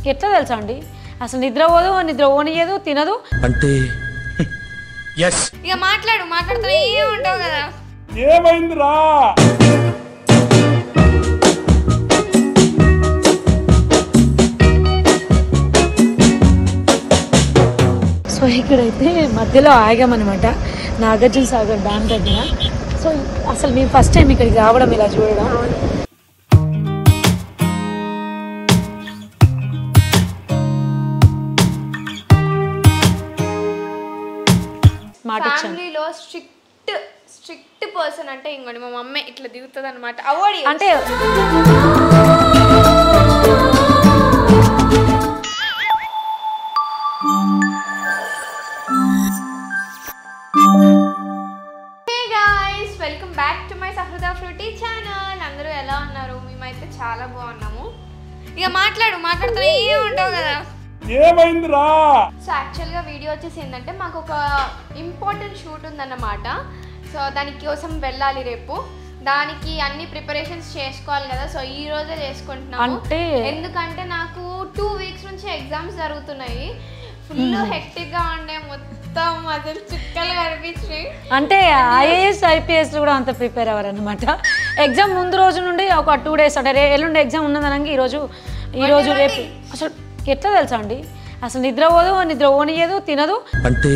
ఎట్లా తెలుసా అండి అసలు నిద్ర పోనియదు తినదు అంటే ఎస్ ఇక మాట్లాడుతూనే ఉంటావు కదా ఏమైందిరా సో ఇక్కడైతే మధ్యలో ఆగామన్నమాట నాగార్జున సాగర్ డ్యామ్ దగ్గర. సో అసలు మేము ఫస్ట్ టైం ఇక్కడికి రావడం ఇలా చూడడం. ఫ్యామిలీలో స్ట్రిక్ట్ పర్సన్ అంటే ఇంకోటి మా మమ్మీ ఇట్లా దిగుతుంది అనమాట. అవార్డు అంటే welcome back to my Sahruda fruity channel. అందరూ ఎలా ఉన్నారు? మేమైతే చాలా బాగున్నాము. ఇక మాట్లాడుతూనే ఉంటావు కదా ఏమైందిరా. సో యాక్చువల్గా వీడియో వచ్చేసి ఏంటంటే మాకు ఒక ఇంపార్టెంట్ షూట్ ఉందన్నమాట. సో దాని కోసం వెళ్ళాలి రేపు. దానికి అన్ని ప్రిపరేషన్స్ చేసుకోవాలి కదా. సో ఈ రోజే చేసుకుంటున్నాము. ఎందుకంటే నాకు 2 weeks నుంచి ఎగ్జామ్స్ జరుగుతున్నాయి. ఫుల్ హెక్టిక్ గా ఉండే, మొత్తం అసలు చుక్కలు కనిపించాయి. అంటే ఐఏఎస్ ఐపీఎస్ కూడా అంత ప్రిపేర్ అవ్వరు అనమాట. ఎగ్జామ్ ముందు రోజు నుండి ఒక 2 days అంటే ఎల్లుండి ఎగ్జామ్ ఉన్నదనగా ఈరోజు రేపు అసలు ఎట్లా తెలుసా అండి అసలు నిద్ర పోనియదు తినదు. అంటే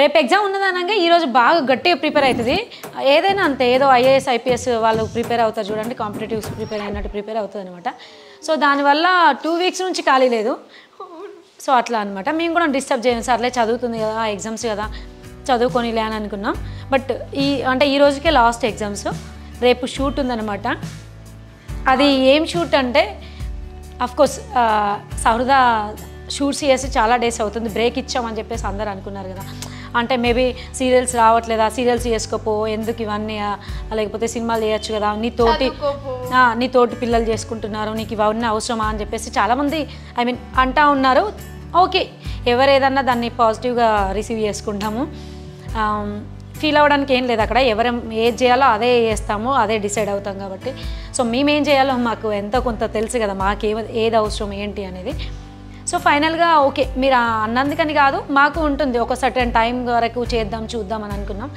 రేపు ఎగ్జామ్ ఉన్నదనగా ఈరోజు బాగా గట్టిగా ప్రిపేర్ అవుతుంది. ఏదైనా అంతే, ఏదో ఐఏఎస్ ఐపీఎస్ వాళ్ళు ప్రిపేర్ అవుతారు చూడండి, కాంపిటేటివ్స్ ప్రిపేర్ అయినట్టు ప్రిపేర్ అవుతుంది అనమాట. సో దానివల్ల 2 weeks నుంచి ఖాళీ లేదు. సో అట్లా అనమాట. మేము కూడా డిస్టర్బ్ చేయం, సర్లే చదువుతుంది కదా ఎగ్జామ్స్ కదా చదువుకొనిలే అని అనుకున్నాం. బట్ ఈ రోజుకే లాస్ట్ ఎగ్జామ్స్. రేపు షూట్ ఉందన్నమాట. అది ఏం షూట్ అంటే అఫ్కోర్స్ సహృదా షూట్స్ చేసి చాలా డేస్ అవుతుంది, బ్రేక్ ఇచ్చామని చెప్పేసి అందరు అనుకున్నారు కదా. అంటే మేబీ సీరియల్స్ రావట్లేదా, సీరియల్స్ చేసుకోపో, ఎందుకు ఇవన్నీ, లేకపోతే సినిమాలు చేయొచ్చు కదా, నీ తోటి పిల్లలు చేసుకుంటున్నారు, నీకు ఇవన్నీ అవసరమా అని చెప్పేసి చాలామంది అంటా ఉన్నారు. ఓకే, ఎవరేదన్నా దాన్ని పాజిటివ్గా రిసీవ్ చేసుకుంటాము. ఫీల్ అవ్వడానికి ఏం లేదు అక్కడ. ఎవరు ఏది చేయాలో అదే చేస్తాము, అదే డిసైడ్ అవుతాం కాబట్టి. సో మేమేం చేయాలో మాకు ఎంతో కొంత తెలుసు కదా, ఏది అవసరం ఏంటి అనేది. సో ఫైనల్గా ఓకే మీరు అన్నందుకని కాదు, మాకు ఉంటుంది ఒక సర్టెన్ టైం వరకు చూద్దాం అని అనుకున్నాం.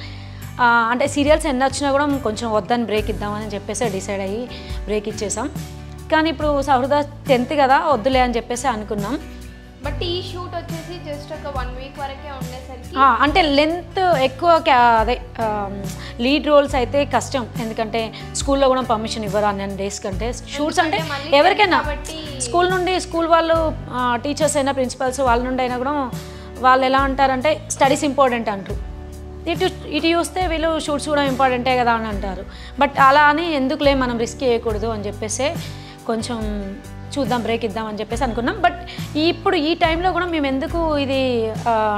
అంటే సీరియల్స్ ఎన్ని వచ్చినా కూడా కొంచెం వద్దని బ్రేక్ ఇద్దామని చెప్పేసి డిసైడ్ అయ్యి బ్రేక్ ఇచ్చేసాం. కానీ ఇప్పుడు సహృదా 10th కదా, వద్దులే అని చెప్పేసి అనుకున్నాం. బట్ ఈ షూట్ వచ్చేసి జస్ట్ ఒక 1 week వరకే ఉండేసరికి అంటే లెంత్ ఎక్కువ, అదే లీడ్ రోల్స్ అయితే కష్టం. ఎందుకంటే స్కూల్లో కూడా పర్మిషన్ ఇవ్వరు అన్ని డేస్ కంటే. షూట్స్ అంటే ఎవరికైనా స్కూల్ వాళ్ళు టీచర్స్ అయినా ప్రిన్సిపల్స్ వాళ్ళ నుండి అయినా కూడా వాళ్ళు ఎలా అంటారంటే స్టడీస్ ఇంపార్టెంట్ అంటారు. ఇటు చూస్తే వీళ్ళు షూట్స్ కూడా ఇంపార్టెంటే కదా అని అంటారు. బట్ అలా అని ఎందుకులే మనం రిస్క్ చేయకూడదు అని చెప్పేసి కొంచెం చూద్దాం, బ్రేక్ ఇద్దాం అని చెప్పేసి అనుకున్నాం. బట్ ఇప్పుడు ఈ టైంలో కూడా మేము ఎందుకు ఇది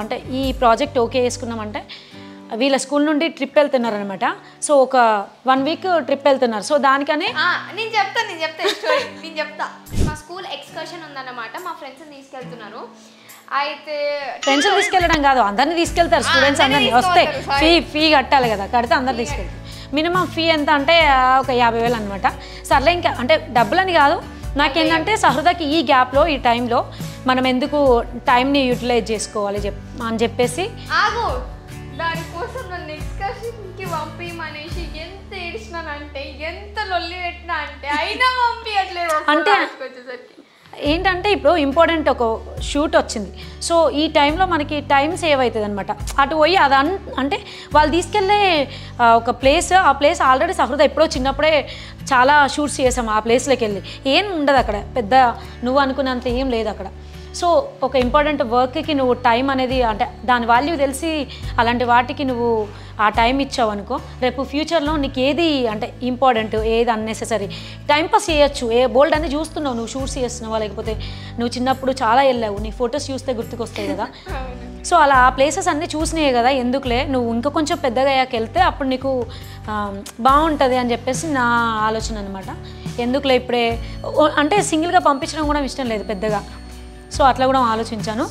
అంటే ఈ ప్రాజెక్ట్ ఓకే చేసుకున్నామంటే వీళ్ళ స్కూల్ నుండి ట్రిప్ వెళ్తున్నారు అనమాట. సో ఒక 1 week ట్రిప్ వెళ్తున్నారు. సో దానికనే నేను చెప్తా. మా స్కూల్ ఎక్స్కర్షన్ ఉందన్నమాట. మా ఫ్రెండ్స్ని తీసుకెళ్తున్నారు. అయితే ఫ్రెండ్స్ తీసుకెళ్ళడం కాదు, అందరినీ తీసుకెళ్తారు. స్టూడెంట్స్ అందరినీ వస్తే ఫీ కట్టాలి కదా, కడితే అందరు తీసుకెళ్తారు. మినిమం ఫీ ఎంత అంటే ఒక 50,000 అనమాట. సర్లే ఇంకా అంటే డబ్బులని కాదు, నాకేంటంటే సహృదాకి ఈ గ్యాప్లో ఈ టైంలో మనం ఎందుకు టైంని యూటిలైజ్ చేసుకోవాలి అని చెప్పేసి దానికోసం నన్ను ఎక్స్కర్షన్కి పంపించమనేసి ఎంత ఏడిచినానంటే, ఎంత లొల్లి పెట్టినా అంటే అయినా పంపించట్లేదు. అంటే ఏంటంటే ఇప్పుడు ఇంపార్టెంట్ ఒక షూట్ వచ్చింది. సో ఈ టైంలో మనకి టైం సేవ్ అవుతుంది అనమాట. అటు పోయి అది అంటే వాళ్ళు తీసుకెళ్ళే ఒక ప్లేస్, ఆ ప్లేస్ ఆల్రెడీ సహృదా ఎప్పుడో చిన్నప్పుడే చాలా షూట్స్ చేసాము. ఆ ప్లేస్లోకి వెళ్ళి ఏం ఉండదు అక్కడ, పెద్ద నువ్వు అనుకున్నంత ఏం లేదు అక్కడ. సో ఒక ఇంపార్టెంట్ వర్క్కి నువ్వు టైం అనేది అంటే దాని వాల్యూ తెలిసి అలాంటి వాటికి నువ్వు ఆ టైం ఇచ్చావు అనుకో, రేపు ఫ్యూచర్లో నీకు ఏది అంటే ఇంపార్టెంట్, ఏది అన్నెసెసరీ, టైంపాస్ చేయొచ్చు. బోల్డ్ అని చూస్తున్నావు, నువ్వు షూట్స్ చేస్తున్నావా, లేకపోతే నువ్వు చిన్నప్పుడు చాలా వెళ్ళావు, నీ ఫొటోస్ చూస్తే గుర్తుకొస్తాయి కదా. సో అలా ఆ ప్లేసెస్ అన్నీ చూసినాయి కదా, ఎందుకులే నువ్వు ఇంకా కొంచెం పెద్దగా అయ్యాక వెళ్తే అప్పుడు నీకు బాగుంటుంది అని చెప్పేసి నా ఆలోచన అనమాట. ఎందుకులే ఇప్పుడే అంటే సింగిల్గా పంపించడం కూడా ఇష్టం లేదు పెద్దగా. సో అట్లా కూడా ఆలోచించాను.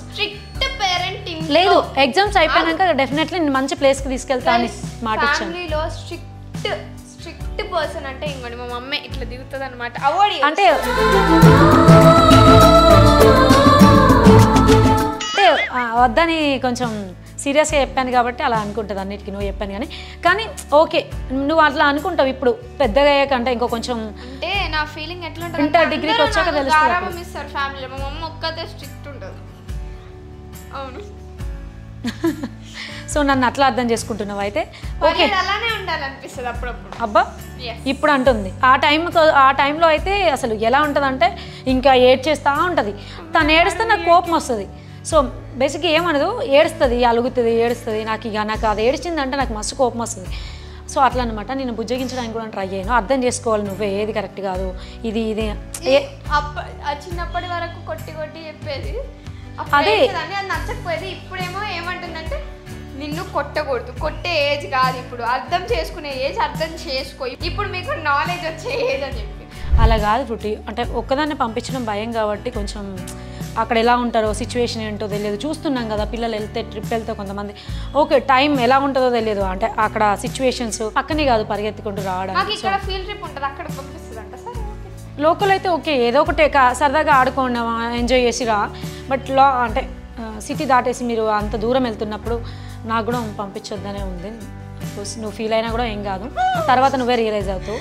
లేదు ఎగ్జామ్స్ అయిపోయాక డెఫినెట్లీ మంచి ప్లేస్కి తీసుకెళ్తా అని మాట ఇచ్చాను. ఫ్యామిలీలో స్ట్రిక్ట్ పర్సన్ అంటే ఇంకోటి మా మమ్మీ ఇట్లా దిగుతుంది అనమాట. అవార్డు అంటే వద్దని కొంచెం సీరియస్గా చెప్పాను కాబట్టి అలా అనుకుంటుంది అన్నిటికీ నువ్వు చెప్పాను కానీ ఓకే నువ్వు అట్లా అనుకుంటావు ఇప్పుడు పెద్దగా అయ్యాకంటే ఇంకో కొంచెం అంటే నా ఫీలింగ్ ఎట్లా ఉంటుంది ఇంటర్ డిగ్రీకి వచ్చాక తెలుస్తుంది మిస్టర్ ఫ్యామిలీ మా మమ్మ ఒక్కతే స్ట్రిక్ట్ ఉంటుంది అవును సో నన్ను అట్లా అర్థం చేసుకుంటున్నావు అయితే ఓకే అలానే ఉండాలనిపిస్తుంది అప్పుడప్పుడు అబ్బా ఇప్పుడు అంటుంది ఆ టైంలో అయితే అసలు ఎలా ఉంటుందంటే ఇంకా ఏడ్చేస్తూ ఉంటుంది తను ఏడిస్తే నాకు కోపం వస్తుంది సో బేసిక్గా ఏమనదు ఏడుస్తుంది అలుగుతుంది ఏడుస్తుంది నాకు అది ఏడిచిందంటే నాకు మస్తు కోపం వస్తుంది సో అట్లా అనమాట నేను బుజ్జగించడానికి కూడా ట్రై చేయను అర్థం చేసుకోవాలి నువ్వే ఏది కరెక్ట్ కాదు ఇది చిన్నప్పటి వరకు కొట్టి చెప్పేది అదే అది నచ్చకపోయేది ఇప్పుడేమో ఏమంటుందంటే నిన్ను కొట్టకూడదు కొట్టే ఏజ్ కాదు ఇప్పుడు అర్థం చేసుకునే ఏజ్ అర్థం చేసుకో ఇప్పుడు మీకు నాలెడ్జ్ వచ్చే ఏజ్ అని చెప్పి అలా కాదు ఫ్రూటీ అంటే ఒక్కదాన్ని పంపించడం భయం కాబట్టి కొంచెం అక్కడ ఎలా ఉంటారో సిచ్యువేషన్ ఏంటో తెలియదు చూస్తున్నాం కదా పిల్లలు ట్రిప్ వెళ్తే కొంతమంది ఓకే టైం ఎలా ఉంటుందో తెలియదు అంటే అక్కడ సిచ్యువేషన్స్ పక్కనే కాదు పరిగెత్తుకుంటూ రావడం ఇక్కడ ఫీల్డ్ ట్రిప్ ఉంటుంది అక్కడ పంపిస్తుందంట సరే లోకల్ అయితే ఓకే ఏదో ఒకటి సరదాగా ఆడుకోండామా ఎంజాయ్ చేసిరా బట్ అంటే సిటీ దాటేసి మీరు అంత దూరం వెళ్తున్నప్పుడు నాకు కూడా పంపించొద్దనే ఉంది నువ్వు ఫీల్ అయినా కూడా ఏం కాదు తర్వాత నువ్వే రియలైజ్ అవుతావు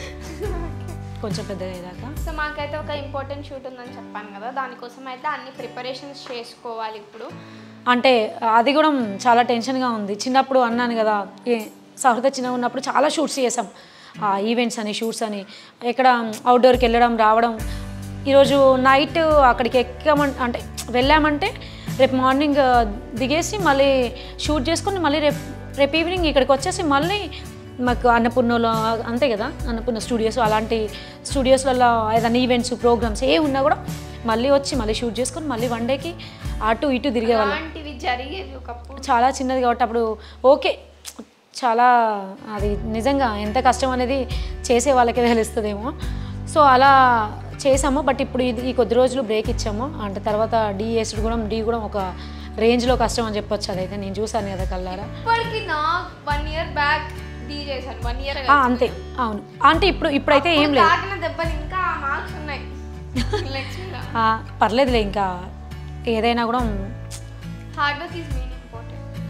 కొంచెం పెద్దగా అయ్యాక సో మాకైతే ఒక ఇంపార్టెంట్ షూట్ ఉందని చెప్పాను కదా దానికోసం అయితే అన్ని ప్రిపరేషన్స్ చేసుకోవాలి ఇప్పుడు అంటే అది కూడా చాలా టెన్షన్గా ఉంది చిన్నప్పుడు అన్నాను కదా సహృద చిన్నగా ఉన్నప్పుడు చాలా షూట్స్ చేసాం ఈవెంట్స్ అని షూట్స్ అని ఎక్కడ అవుట్డోర్కి వెళ్ళడం రావడం ఈరోజు నైట్ అక్కడికి అంటే వెళ్ళామంటే రేపు మార్నింగ్ దిగేసి మళ్ళీ షూట్ చేసుకొని మళ్ళీ రేపు ఈవినింగ్ ఇక్కడికి వచ్చేసి మళ్ళీ మాకు అన్నపూర్ణలో అంతే కదా అన్నపూర్ణ స్టూడియోస్ అలాంటి స్టూడియోస్లలో ఏదైనా ఈవెంట్స్ ప్రోగ్రామ్స్ ఏ ఉన్నా కూడా మళ్ళీ వచ్చి మళ్ళీ షూట్ చేసుకొని మళ్ళీ వన్ డేకి అటు ఇటు తిరిగేవాళ్ళం చాలా చిన్నది కాబట్టి అప్పుడు ఓకే చాలా అది నిజంగా ఎంత కష్టం అనేది చేసే వాళ్ళకే తెలుస్తుందేమో సో అలా చేసాము బట్ ఇప్పుడు ఈ కొద్ది రోజులు బ్రేక్ ఇచ్చాము అంటే తర్వాత డి కూడా ఒక రేంజ్లో కష్టం అని చెప్పొచ్చు అదైతే నేను చూసాను కదా కల్లారా అంతే అవును అంటే ఇప్పుడైతే ఏం లేదు పర్లేదులే ఇంకా ఏదైనా కూడా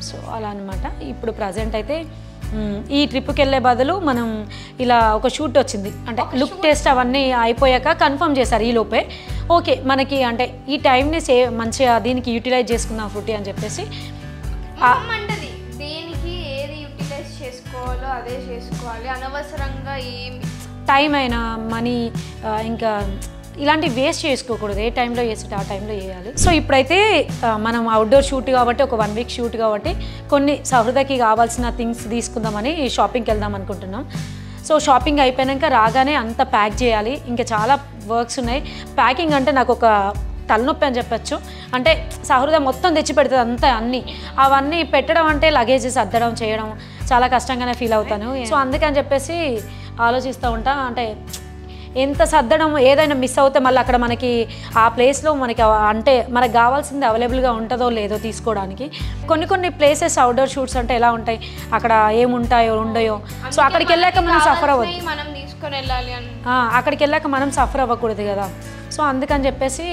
సో అలా అనమాట ఇప్పుడు ప్రజెంట్ అయితే ఈ ట్రిప్కి వెళ్ళే బదులు మనం ఇలా ఒక షూట్ వచ్చింది అంటే లుక్ టెస్ట్ అవన్నీ అయిపోయాక కన్ఫర్మ్ చేశారు ఈ లోపే ఓకే మనకి అంటే ఈ టైంని మంచిగా దీనికి యూటిలైజ్ చేసుకుందాం ఫ్రూటీ అని చెప్పేసి దేనికి ఏది యూటిలైజ్ చేసుకోవాలో అదే చేసుకోవాలి అనవసరంగా ఏమి టైం అయినా మనీ ఇంకా ఇలాంటివి వేస్ట్ చేసుకోకూడదు ఏ టైంలో చేసి ఆ టైంలో చేయాలి సో ఇప్పుడైతే మనం అవుట్డోర్ షూట్ కాబట్టి ఒక 1 వీక్ షూట్ కాబట్టి కొన్ని సహృదకి కావాల్సిన థింగ్స్ తీసుకుందామని షాపింగ్కి వెళ్దాం అనుకుంటున్నాం సో షాపింగ్ అయిపోయాక రాగానే అంతా ప్యాక్ చేయాలి ఇంకా చాలా వర్క్స్ ఉన్నాయి ప్యాకింగ్ అంటే నాకు ఒక తలనొప్పి అని చెప్పచ్చు అంటే సహృద మొత్తం తెచ్చి పెడుతుంది అంతా అవన్నీ పెట్టడం అంటే లగేజెస్ అద్దడం చేయడం చాలా కష్టంగానే ఫీల్ అవుతాను సో అందుకని చెప్పేసి ఆలోచిస్తూ ఉంటా అంటే ఎంత సర్దడం ఏదైనా మిస్ అవుతే మళ్ళీ అక్కడ మనకి ఆ ప్లేస్లో మనకి అంటే మనకు కావాల్సింది అవైలబుల్గా ఉంటుందో లేదో తీసుకోవడానికి కొన్ని ప్లేసెస్ అవుట్డోర్ షూట్స్ అంటే ఎలా ఉంటాయి అక్కడ ఏముంటాయో ఉండయో సో అక్కడికి వెళ్ళాక మనం సఫర్ అవ్వద్దు అక్కడికి వెళ్ళాక మనం సఫర్ అవ్వకూడదు కదా సో అందుకని చెప్పేసి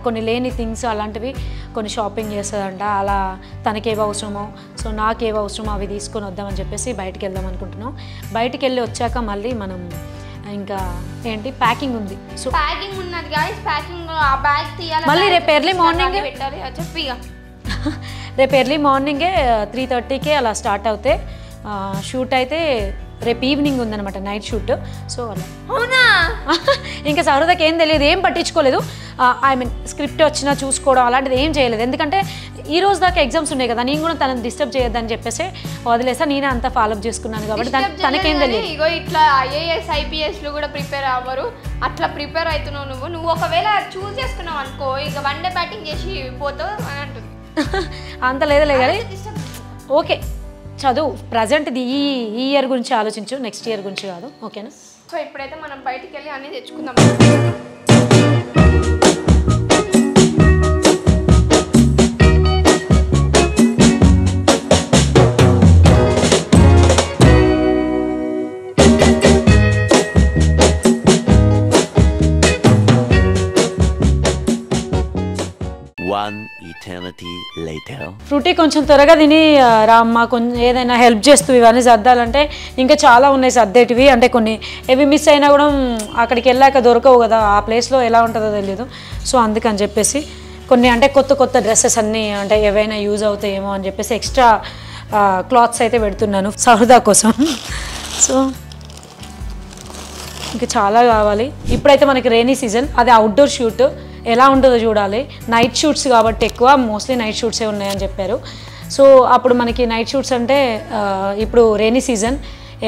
కొన్ని లేని థింగ్స్ అలాంటివి కొన్ని షాపింగ్ చేస్తుందంట అలా తనకేవి అవసరమో సో నాకేవి అవసరమో అవి తీసుకొని వద్దామని చెప్పేసి బయటికి వెళ్దాం అనుకుంటున్నాం బయటికి వెళ్ళి వచ్చాక మళ్ళీ మనం ఇంకా ఏంటి ప్యాకింగ్ ఉంది సో ప్యాకింగ్ ఉన్నది గాయ్స్ ప్యాకింగ్ ఆ బ్యాగ్ తీయాలి మళ్ళీ రేపు ఎర్లీ మార్నింగ్ పెట్టాలి చెప్పి రేపు ఎర్లీ మార్నింగే 3:30కే అలా స్టార్ట్ అవుతే షూట్ అయితే రేపు ఈవినింగ్ ఉందన్నమాట నైట్ షూట్ సో అలా అవునా ఇంకా సహృదకి ఏం తెలియదు ఏం పట్టించుకోలేదు ఐ మీన్ స్క్రిప్ట్ వచ్చినా చూసుకోవడం అలాంటిది ఏం చేయలేదు ఎందుకంటే ఈ రోజు దాకా ఎగ్జామ్స్ ఉన్నాయి కదా నేను కూడా తనని డిస్టర్బ్ చేయొద్దని చెప్పేసి వదిలేసా నేనే అంతా ఫాలోఅప్ చేసుకున్నాను కాబట్టి తనకేం తెలియదు ఇగో ఇట్లా ఐఏఎస్ ఐపీఎస్లు కూడా ప్రిపేర్ అవ్వరు అట్లా ప్రిపేర్ అవుతున్నావు నువ్వు ఒకవేళ చూస్ చేసుకున్నావు అనుకో ఇక 1 డే బ్యాటింగ్ చేసి పోతావు అని అంటుంది అంత లేదులే కానీ ఓకే చదువు ప్రజెంట్ ఈ ఇయర్ గురించి ఆలోచించు నెక్స్ట్ ఇయర్ గురించి కాదు ఓకేనా సో ఇప్పుడైతే మనం బయటికి వెళ్ళి అన్నీ తెచ్చుకుందాం 1 eternity later. ఫ్రూటీ కొంచెం త్వరగా తిని రామ్మ కొంచెం ఏదైనా హెల్ప్ చేస్తూ ఇవన్నీ సర్దాలంటే ఇంకా చాలా ఉన్నాయి సర్దేటివి. అంటే కొన్ని ఏవి మిస్ అయినా కూడా అక్కడికి వెళ్ళాక దొరకవు కదా, ఆ ప్లేస్లో ఎలా ఉంటుందో తెలియదు. సో అందుకని చెప్పేసి కొన్ని అంటే కొత్త డ్రెస్సెస్ అన్నీ అంటే ఏవైనా యూజ్ అవుతాయేమో అని చెప్పేసి ఎక్స్ట్రా క్లాత్స్ అయితే పెడుతున్నాను సహృదా కోసం. సో ఇంకా చాలా కావాలి. ఇప్పుడైతే మనకి రైనీ సీజన్, అది అవుట్డోర్ షూట్ ఎలా ఉంటుందో చూడాలి. నైట్ షూట్స్ కాబట్టి ఎక్కువ మోస్ట్లీ నైట్ షూట్సే ఉన్నాయని చెప్పారు. సో అప్పుడు మనకి నైట్ షూట్స్ అంటే ఇప్పుడు రైనీ సీజన్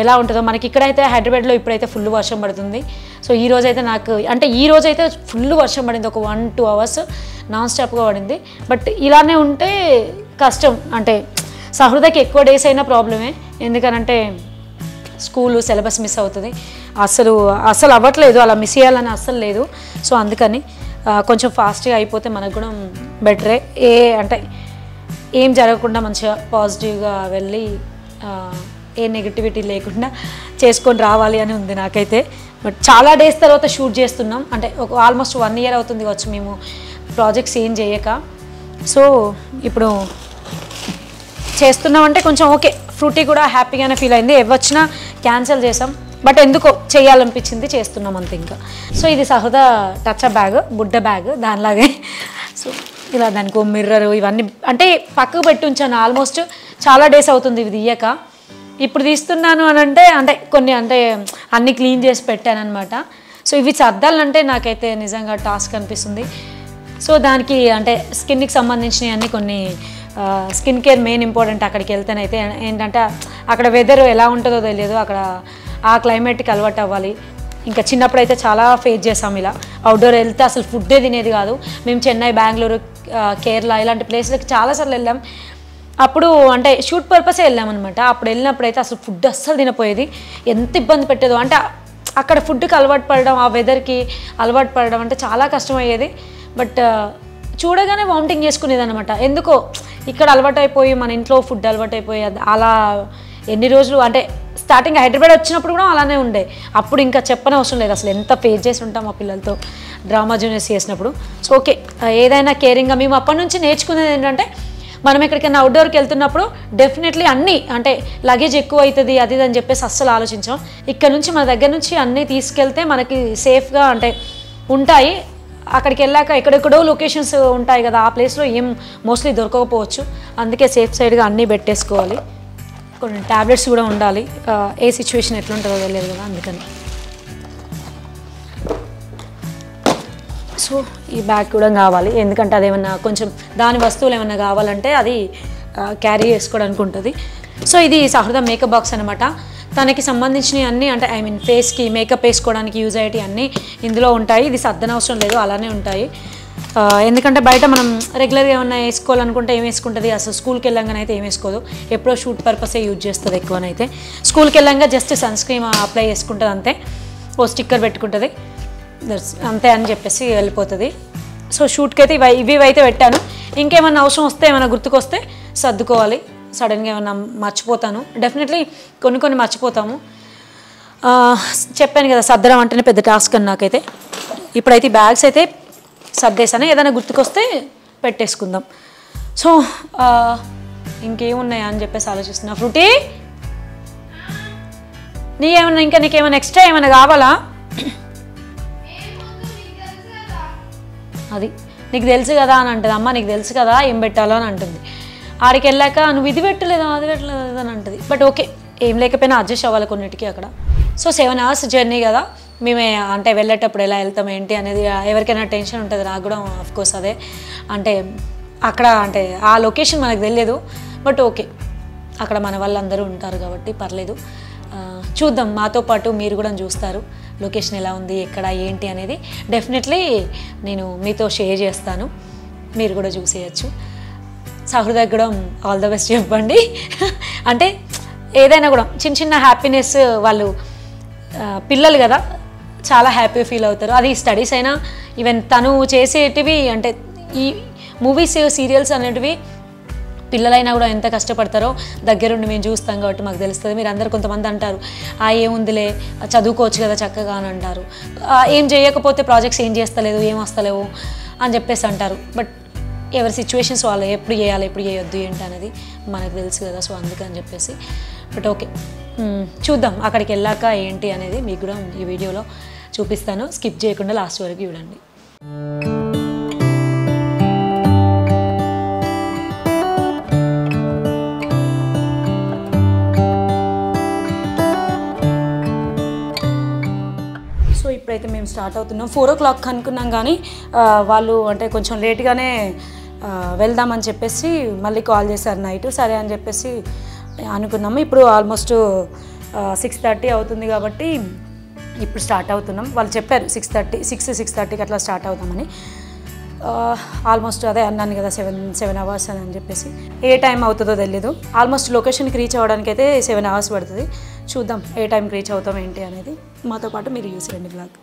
ఎలా ఉంటుందో మనకి ఇక్కడైతే హైదరాబాద్లో ఇప్పుడైతే ఫుల్ వర్షం పడుతుంది. సో ఈ రోజైతే నాకు అంటే ఈ రోజైతే ఫుల్ వర్షం పడింది, ఒక 1-2 అవర్స్ నాన్ స్టాప్గా పడింది. బట్ ఇలానే ఉంటే కష్టం, అంటే సహృదకి ఎక్కువ డేస్ అయినా ప్రాబ్లమే. ఎందుకనంటే స్కూలు సిలబస్ మిస్ అవుతుంది, అసలు అవ్వట్లేదు, అలా మిస్ చేయాలని అస్సలు లేదు. సో అందుకని కొంచెం ఫాస్ట్గా అయిపోతే మనకు కూడా బెటరే. అంటే ఏం జరగకుండా మంచిగా పాజిటివ్గా వెళ్ళి ఏ నెగిటివిటీ లేకుండా చేసుకొని రావాలి అని ఉంది నాకైతే. బట్ చాలా డేస్ తర్వాత షూట్ చేస్తున్నాం, అంటే ఒక ఆల్మోస్ట్ 1 year అవుతుంది వచ్చి మేము ప్రాజెక్ట్స్ ఏం చేయక. సో ఇప్పుడు చేస్తున్నామంటే కొంచెం ఓకే. ఫ్రూటీ కూడా హ్యాపీగానే ఫీల్ అయింది. ఎవొచ్చినా క్యాన్సిల్ చేసాం, బట్ ఎందుకో చేయాలనిపించింది, చేస్తున్నాం అంతే ఇంకా. సో ఇది సహృద టచ్ బ్యాగ్, బుడ్డ బ్యాగ్ దానిలాగే. సో ఇలా దానికి మిర్రర్ ఇవన్నీ అంటే పక్కకు పెట్టి ఉంచాను. ఆల్మోస్ట్ చాలా డేస్ అవుతుంది ఇవి తీయక. ఇప్పుడు తీస్తున్నాను అని అంటే కొన్ని అంటే అన్నీ క్లీన్ చేసి పెట్టాను అనమాట. సో ఇవి సర్దాలంటే నాకైతే నిజంగా టాస్క్ అనిపిస్తుంది. సో దానికి అంటే స్కిన్కి సంబంధించినవి అన్నీ కొన్ని స్కిన్ కేర్ మెయిన్ ఇంపార్టెంట్. అక్కడికి వెళ్తేనైతే ఏంటంటే అక్కడ వెదర్ ఎలా ఉంటుందో తెలియదు, అక్కడ ఆ క్లైమేట్కి అలవాటు అవ్వాలి. ఇంకా చిన్నప్పుడు అయితే చాలా ఫేస్ చేసాం ఇలా. అవుట్డోర్ వెళ్తే అసలు ఫుడ్డే తినేది కాదు. మేము చెన్నై, బెంగళూరు, కేరళ ఇలాంటి ప్లేస్లకి చాలాసార్లు వెళ్ళాం. అప్పుడు అంటే షూట్ పర్పసే వెళ్ళామన్నమాట. అప్పుడు వెళ్ళినప్పుడు అయితే అసలు ఫుడ్ అస్సలు తినపోయేది, ఎంత ఇబ్బంది పెట్టేదో. అంటే అక్కడ ఫుడ్కి అలవాటు పడడం, ఆ వెదర్కి అలవాటు పడడం అంటే చాలా కష్టమయ్యేది. బట్ చూడగానే వామిటింగ్ చేసుకునేది అనమాట. ఎందుకో ఇక్కడ అలవాటు అయిపోయి మన ఇంట్లో ఫుడ్ అలవాటు అయిపోయి అలా ఎన్ని రోజులు అంటే స్టార్టింగ్ హైదరాబాద్ వచ్చినప్పుడు కూడా అలానే ఉండే. అప్పుడు ఇంకా చెప్పనవసరం లేదు, అసలు ఎంత ఫేస్ చేసి ఉంటాం ఆ పిల్లలతో డ్రామా జూనియర్స్ చేసినప్పుడు. సో ఓకే, ఏదైనా కేరింగ్గా మేము అప్పటి నుంచి నేర్చుకునేది ఏంటంటే మనం ఎక్కడికైనా అవుట్డోర్కి వెళ్తున్నప్పుడు డెఫినెట్లీ అన్నీ అంటే లగేజ్ ఎక్కువ అవుతుంది అది అని చెప్పేసి అస్సలు ఆలోచించాం. ఇక్కడ నుంచి మన దగ్గర నుంచి అన్నీ తీసుకెళ్తే మనకి సేఫ్గా అంటే ఉంటాయి. అక్కడికి వెళ్ళాక ఎక్కడెక్కడో లొకేషన్స్ ఉంటాయి కదా, ఆ ప్లేస్లో ఏం మోస్ట్లీ దొరకకపోవచ్చు. అందుకే సేఫ్ సైడ్గా అన్నీ పెట్టేసుకోవాలి. కొన్ని ట్యాబ్లెట్స్ కూడా ఉండాలి, ఏ సిచ్యువేషన్ ఎట్లుంటుందో తెలియదు కదా, అందుకని. సో ఈ బ్యాగ్ కూడా కావాలి, ఎందుకంటే అదేమన్నా కొంచెం దాని వస్తువులు ఏమన్నా కావాలంటే అది క్యారీ చేసుకోవడానికి ఉంటుంది. సో ఇది సహృద మేకప్ బాక్స్ అనమాట. తనకి సంబంధించినవి అన్నీ అంటే ఫేస్కి మేకప్ వేసుకోవడానికి యూజ్ అయ్యేవి అన్నీ ఇందులో ఉంటాయి. ఇది సర్దనవసరం లేదు, అలానే ఉంటాయి. ఎందుకంటే బయట మనం రెగ్యులర్గా ఏమన్నా వేసుకోవాలనుకుంటే ఏం వేసుకుంటుంది, అసలు స్కూల్కి వెళ్ళంగానే అయితే ఏం వేసుకోదు, ఎప్పుడో షూట్ పర్పసే యూజ్ చేస్తుంది ఎక్కువనైతే. స్కూల్కి వెళ్ళంగా జస్ట్ సన్ స్క్రీన్ అప్లై చేసుకుంటుంది అంతే, ఓ స్టిక్కర్ పెట్టుకుంటుంది అంతే అని చెప్పేసి వెళ్ళిపోతుంది. సో షూట్కి అయితే ఇవి అయితే పెట్టాను. ఇంకేమన్నా అవసరం వస్తే ఏమైనా గుర్తుకొస్తే సర్దుకోవాలి. సడన్గా ఏమన్నా మర్చిపోతాను, డెఫినెట్లీ కొన్ని మర్చిపోతాము. చెప్పాను కదా సర్దడం అంటేనే పెద్ద టాస్క్ అని నాకైతే. ఇప్పుడైతే బ్యాగ్స్ అయితే సర్దేశాను, ఏదైనా గుర్తుకొస్తే పెట్టేసుకుందాం. సో ఇంకేమున్నాయా అని చెప్పేసి ఆలోచిస్తున్నా. ఫ్రూటీ నీకేమైనా ఎక్స్ట్రా ఏమైనా కావాలా? అది నీకు తెలుసు కదా అని అంటుంది అమ్మ, నీకు తెలుసు కదా ఏం పెట్టాలో అని అంటుంది. ఆడికి వెళ్ళాక నువ్వు ఇది పెట్టలేదా అది పెట్టలేదు అని అంటుంది. బట్ ఓకే, ఏం లేకపోయినా అడ్జస్ట్ అవ్వాలి కొన్నిటికి అక్కడ. సో 7 hours జర్నీ కదా, మేమే అంటే వెళ్ళేటప్పుడు ఎలా వెళ్తాం ఏంటి అనేది ఎవరికైనా టెన్షన్ ఉంటుంది, నాకు కూడా ఆఫ్కోర్స్ అదే. అంటే అక్కడ అంటే ఆ లొకేషన్ మనకు తెలియదు, బట్ ఓకే అక్కడ మన వాళ్ళందరూ ఉంటారు కాబట్టి పర్లేదు. చూద్దాం, మాతో పాటు మీరు కూడా చూస్తారు లొకేషన్ ఎలా ఉంది, ఎక్కడ ఏంటి అనేది. డెఫినెట్లీ నేను మీతో షేర్ చేస్తాను, మీరు కూడా చూసేయచ్చు. సహృదకి కూడా ఆల్ ద బెస్ట్ చెప్పండి. అంటే ఏదైనా కూడా చిన్న హ్యాపీనెస్, వాళ్ళు పిల్లలు కదా చాలా హ్యాపీగా ఫీల్ అవుతారు. అది స్టడీస్ అయినా ఈవెన్ తను చేసేటివి అంటే ఈ మూవీస్ సీరియల్స్ అనేటివి పిల్లలైనా కూడా ఎంత కష్టపడతారో దగ్గరుండి మేము చూస్తాం కాబట్టి మాకు తెలుస్తుంది. మీరు అందరు కొంతమంది అంటారు ఏముందిలే చదువుకోవచ్చు కదా చక్కగా అని అంటారు, ఏం చేయకపోతే ప్రాజెక్ట్స్ ఏం చేస్తలేదు ఏం వస్తలేవు అని చెప్పేసి అంటారు. బట్ ఎవరి సిచ్యువేషన్స్ వాళ్ళు ఎప్పుడు చేయాలి ఎప్పుడు చేయొద్దు ఏంటి అనేది మనకు తెలుసు కదా. సో అందుకని చెప్పేసి బట్ ఓకే చూద్దాం అక్కడికి వెళ్ళాక ఏంటి అనేది మీకు కూడా ఈ వీడియోలో చూపిస్తాను. స్కిప్ చేయకుండా లాస్ట్ వరకు చూడండి. సో ఇప్పుడైతే మేము స్టార్ట్ అవుతున్నాం. 4 o'clock అనుకున్నాం కానీ వాళ్ళు అంటే కొంచెం లేట్గానే వెళ్దామని చెప్పేసి మళ్ళీ కాల్ చేశారు నైట్. సరే అని చెప్పేసి అనుకున్నాము. ఇప్పుడు ఆల్మోస్ట్ 6:30 అవుతుంది కాబట్టి ఇప్పుడు స్టార్ట్ అవుతున్నాం. వాళ్ళు చెప్పారు 6:30కి అట్లా స్టార్ట్ అవుతామని. ఆల్మోస్ట్ అదే అన్నాను కదా 7 hours అని చెప్పేసి. ఏ టైం అవుతుందో తెలీదు. ఆల్మోస్ట్ లొకేషన్కి రీచ్ అవ్వడానికి అయితే 7 hours పడుతుంది. చూద్దాం ఏ టైంకి రీచ్ అవుతాం ఏంటి అనేది. మాతో పాటు మీరు చూసేయండి బ్లాగ్.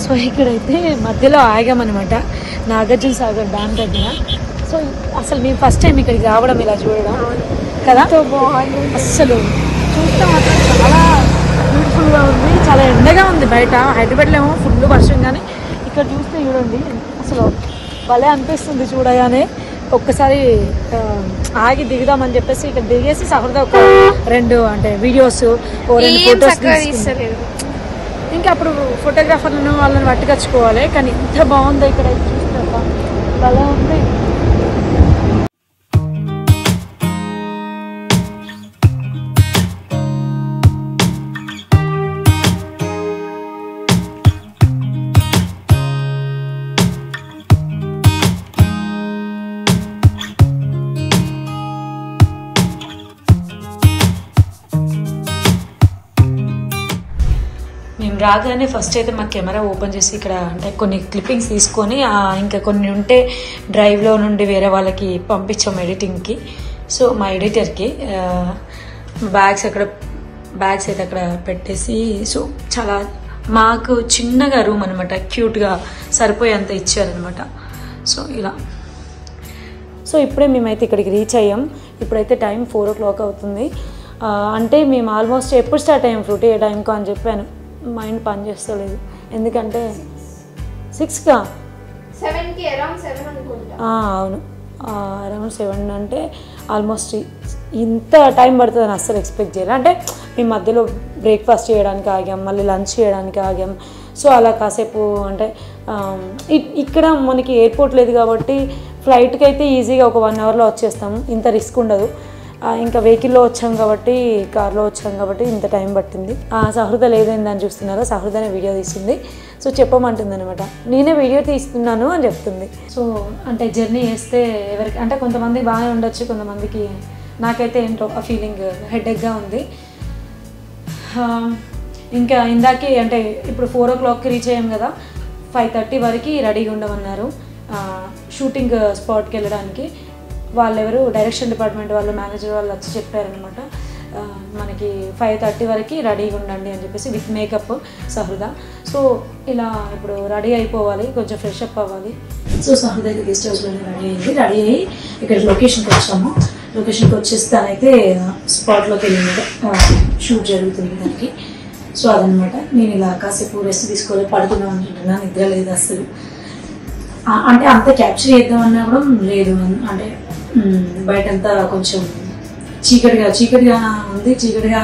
సో ఇక్కడైతే మధ్యలో ఆగామన్నమాట, నాగార్జున సాగర్ డ్యామ్ దగ్గర. సో అసలు మేము ఫస్ట్ టైం ఇక్కడికి రావడం ఇలా చూడడం కదా, అస్సలు చూస్తే మాత్రం చాలా బ్యూటిఫుల్గా ఉంది. చాలా ఎండగా ఉంది బయట. హైదరాబాద్లో ఏమో ఫుల్ వర్షం, కానీ ఇక్కడ చూస్తే చూడండి అసలు భలే అనిపిస్తుంది చూడగానే. ఒక్కసారి ఆగి దిగుదామని చెప్పేసి ఇక్కడ దిగేసి సహృద ఒక 2 అంటే వీడియోస్ 2 ఫొటోస్ తీసుకుంటారు. ఇంకా అప్పుడు ఫోటోగ్రాఫర్లను వాళ్ళని పట్టుకొచ్చుకోవాలి. కానీ ఇంత బాగుంది ఇక్కడ చూస్తాక, భలే ఉంది. మేము రాగానే ఫస్ట్ అయితే మా కెమెరా ఓపెన్ చేసి ఇక్కడ అంటే కొన్ని క్లిప్పింగ్స్ తీసుకొని ఇంకా కొన్ని ఉంటే డ్రైవ్లో నుండి వేరే వాళ్ళకి పంపించాము ఎడిటింగ్కి. సో మా ఎడిటర్కి బ్యాగ్స్ అయితే అక్కడ పెట్టేసి, సో చాలా మాకు చిన్నగా రూమ్ అనమాట, క్యూట్గా సరిపోయేంత ఇచ్చారనమాట. సో ఇలా సో ఇప్పుడే మేమైతే ఇక్కడికి రీచ్ అయ్యాం. ఇప్పుడైతే టైం 4 o'clock అవుతుంది. అంటే మేము ఆల్మోస్ట్ ఎప్పుడు స్టార్ట్ అయ్యాం ఫ్రూట్ ఏ టైంకో అని చెప్పాను. మైండ్ పని చేస్తలేదు ఎందుకంటే 6కా 7కి అరౌండ్ 7 అనుకుంటా. అవును అరౌండ్ 7 అంటే ఆల్మోస్ట్ ఇంత టైం పడుతుందని అస్సలు ఎక్స్పెక్ట్ చేయాలి. అంటే మేము మధ్యలో బ్రేక్ఫాస్ట్ చేయడానికి ఆగాం, మళ్ళీ లంచ్ చేయడానికి ఆగాం. సో అలా కాసేపు అంటే ఇక్కడ మనకి ఎయిర్పోర్ట్ లేదు కాబట్టి ఫ్లైట్కి అయితే ఈజీగా ఒక 1 hourలో వచ్చేస్తాము. ఇంత రిస్క్ ఉండదు. ఇంకా వెహికల్లో వచ్చాం కాబట్టి, కార్లో వచ్చాం కాబట్టి ఇంత టైం పట్టింది. సహృద లేదని చూస్తున్నారో, సహృదనే వీడియో తీస్తుంది. సో చెప్పమంటుంది అనమాట, నేనే వీడియో తీస్తున్నాను అని చెప్తుంది. సో అంటే జర్నీ చేస్తే ఎవరికి అంటే కొంతమంది బాగానే ఉండొచ్చు, కొంతమందికి నాకైతే ఏంటో ఆ ఫీలింగ్ హెడేక్గా ఉంది. ఇంకా ఇందాకే అంటే ఇప్పుడు 4 o'clockకి రీచ్ అయ్యాం కదా, 5:30 వరకు రెడీగా ఉండమన్నారు షూటింగ్ స్పాట్కి వెళ్ళడానికి. వాళ్ళెవరు డైరెక్షన్ డిపార్ట్మెంట్ వాళ్ళు, మేనేజర్ వాళ్ళు వచ్చి చెప్పారనమాట, మనకి 5:30 వరకు రెడీగా ఉండండి అని చెప్పేసి, విత్ మేకప్ సహృద. సో ఇలా ఇప్పుడు రెడీ అయిపోవాలి, కొంచెం ఫ్రెష్ అప్ అవ్వాలి. సో సహృద అయితే గెస్ట్ హౌస్లోనే రెడీ అయ్యి ఇక్కడ లొకేషన్కి వచ్చాము. లొకేషన్కి వచ్చేసి తనైతే స్పాట్లోకి వెళ్ళింది, షూట్ జరుగుతుంది దానికి. సో అదనమాట. నేను ఇలా కాసేపు రెస్ట్ తీసుకోవాలి, పడుకుందాం అనుకుంటున్నాను, నిద్ర లేదు అసలు. అంటే అంత క్యాప్చర్ చేద్దామన్నా కూడా లేదు. అంటే బయటంతా కొంచెం చీకటిగా ఉంది. చీకటిగా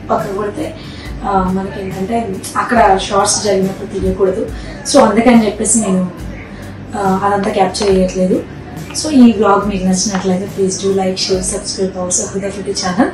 పక్కకు పడితే మనకి ఏంటంటే అక్కడ షార్ట్స్ జరిగినప్పుడు తీయకూడదు. సో అందుకని చెప్పేసి నేను అదంతా క్యాప్చర్ చేయట్లేదు. సో ఈ వ్లాగ్ మీకు నచ్చినట్లయితే please do like, share, subscribe our సహృద food channel.